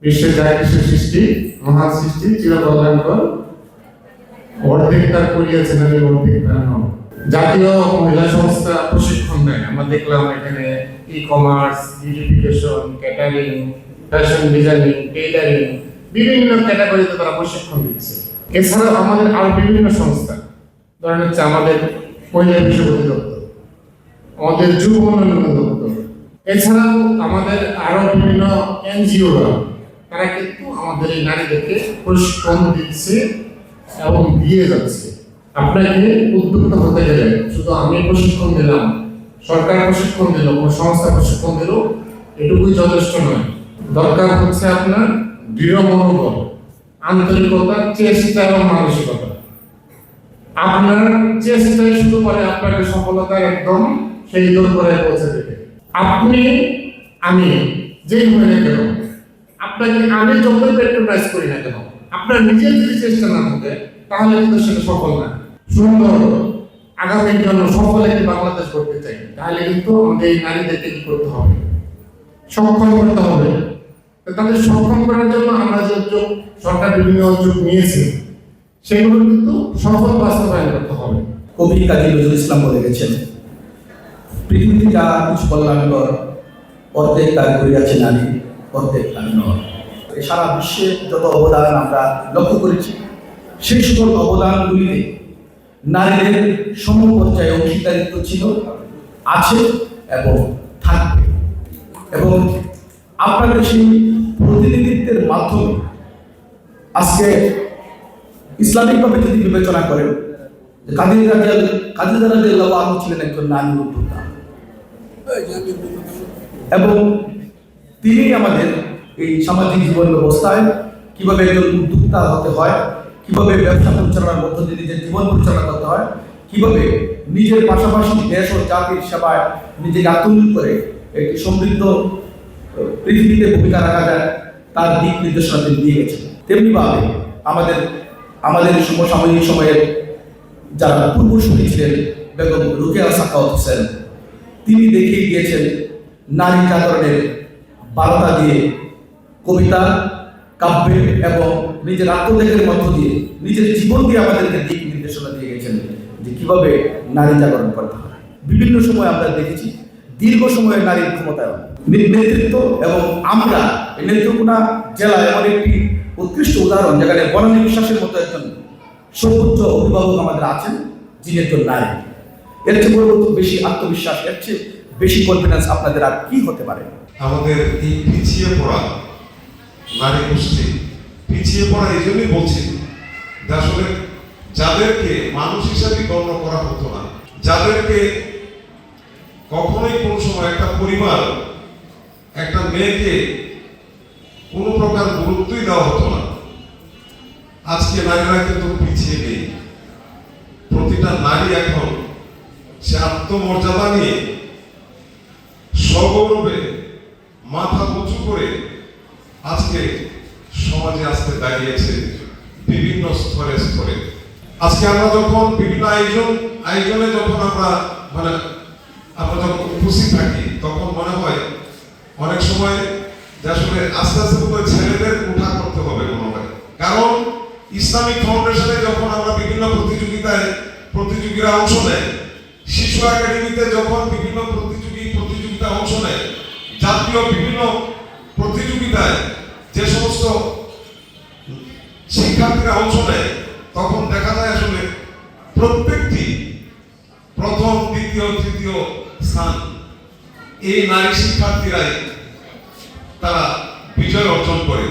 বিশ্বের যা কিছু সৃষ্টি, মহান সৃষ্টি, চিরকল্যাণকর, অর্ধেক তার করিয়াছেন, আমি অর্ধেক তার নন। জাতীয় মহিলা সংস্থা প্রশিক্ষণ দেয়। আমরা দেখলাম এখানে e-commerce, beautification, catering, fashion designing, tailoring, বিভিন্ন ক্যাটাগরিতে তারা প্রশিক্ষণ দিচ্ছে। এছাড়াও আমাদের আরো বিভিন্ন সংস্থা, ধরেন হচ্ছে আমাদের মহিলা বিষয় অধিদপ্তর, আমাদের যুব উন্নয়ন অধিদপ্তর, এছাড়াও আমাদের আরো বিভিন্ন এনজিওরা, তারা কিন্তু আমাদের এই নারীদেরকে প্রশিক্ষণ দিচ্ছে এবং দিয়ে যাচ্ছে। আপনাকে উদ্যোক্তা হতে গেলে শুধু আমি প্রশিক্ষণ দিলাম, সরকার প্রশিক্ষণ দিল, কোনো সংস্থা প্রশিক্ষণ দিল, এটুকুই যথেষ্ট নয়। দরকার হচ্ছে আপনার দৃঢ় মনোবল, আন্তরিকতা, চেষ্টা এবং মানসিকতা। আপনার চেষ্টাই শুধু করে আপনাকে সফলতার একদম সেই দূর করে পৌঁছে দেবে। আপনি, আমি যেই হয়ে না কেন, আপনাকে আমি যতই প্যাট্রোনাইজ করি না কেন, আপনার নিজের যদি চেষ্টা না থাকে তাহলে কিন্তু সেটা সফল না। সুন্দর আগামীর জন্য সফল একটি বাংলাদেশ করতে চাই, তাহলে কিন্তু আমাদের এই নারীদেরকে কি করতে হবে? সক্ষম করতে হবে। তাদের সক্ষম করার জন্য আমরা যে উদ্যোগ, সরকার বিভিন্ন উদ্যোগ নিয়েছে, সেগুলো কিন্তু সফল বাস্তবায়ন করতে হবে। কবি কাজী নজরুল ইসলাম বলে গেছেন, পৃথিবীতে যা কিছু কল্যাণকর, অর্ধেক তার করিয়াছে নারী, অর্ধেক তার নর। সারা বিশ্বে যত অবদান আমরা লক্ষ্য করেছি, সেই সকল অবদানগুলিতে নারীদের সমপর্যায়ে অংশীদারিত্ব ছিল, আছে এবং থাকবে। এবং আপনাদের সেই প্রতিনিধিত্বের মাধ্যমে আজকে ইসলামিকভাবে যদি বিবেচনা করেন, কাজী রাদিয়াল্লাহু আনহু ছিলেন একজন নারী উদ্যোক্তা, এবং তিনি আমাদের এই সামাজিক জীবন ব্যবস্থায় কিভাবে একজন উদ্যোক্তা হতে হয়, কিভাবে ব্যবসা পরিচালনার মধ্য দিয়ে নিজের জীবন পরিচালনা করতে হয়, কিভাবে নিজের পাশাপাশি দেশ ও জাতির সেবায় নিজেকে আত্মনিয়োগ করে একটি সমৃদ্ধ পৃথিবীতে ভূমিকা রাখা যায়, তার দিক নির্দেশনা তিনি দিয়ে গেছেন। তেমনিভাবে আমাদের সমসাময়িক সময়ের যারা পূর্বসূরি ছিলেন, বেগম রোকেয়া সাখাওয়াত হোসেন, তিনি দেখিয়ে গিয়েছেন নারী জাগরণের বার্তা দিয়ে, কবিতা, কাব্যে এবং নিজের আত্মত্যাগের মধ্য দিয়ে, নিজের জীবন দিয়ে আমাদেরকে দিক নির্দেশনা দিয়ে গেছেন যে কিভাবে নারী জাগরণ করতে হয়। বিভিন্ন সময় আমরা দেখেছি দীর্ঘ সময়ের নারীর ক্ষমতায়ন, নেতৃত্ব, এবং আমরা নেত্রকোনা জেলায় এমন একটি উৎকৃষ্ট উদাহরণ, যেখানে বনানী বিশ্বাসের মতো একজন সর্বোচ্চ অভিভাবক আমাদের আছেন, যিনি একজন নারী। এর চেয়ে বড় বেশি আত্মবিশ্বাস, এর চেয়ে বেশি কনফিডেন্স আপনাদের আর কি হতে পারে? আমাদের এই পিছিয়ে পড়া নারী গোষ্ঠী, পিছিয়ে পড়া এই জন্যই বলছি যে আসলে যাদেরকে মানুষ হিসাবে গণ্য করা হতো না, যাদেরকে কখনোই কোনো সময় একটা পরিবার একটা মেয়েকে কোনো প্রকার গুরুত্বই দেওয়া হতো না, আজকে নারীরা কিন্তু পিছিয়ে নেই। প্রতিটা নারী এখন সে আত্মমর্যাদা নিয়ে সগৌরবে মাথা উঁচু করে আজকে সমাজে আসতে দাঁড়িয়েছে বিভিন্ন স্তরে স্তরে। আজকে আমরা যখন বিভিন্ন আয়োজনে যখন আমরা যখন উপস্থিত থাকি, তখন মনে হয় অনেক সময় যে আসলে আস্তে আস্তে ছেলেদের উঠা করতে হবে মনে হয়। কারণ ইসলামিক ফাউন্ডেশনে যখন আমরা বিভিন্ন প্রতিযোগীরা অংশ নেয়, শিশু একাডেমিতে যখন বিভিন্ন প্রতিযোগিতা অংশ নেয়, জাতীয় বিভিন্ন প্রতিযোগিতায় যে সমস্ত শিক্ষার্থীরা অংশ নেয়, তখন দেখা যায় আসলে প্রত্যেকটি প্রথম, দ্বিতীয়, তৃতীয় স্থান এই নারী শিক্ষার্থীরাই তারা বিজয় অর্জন করে।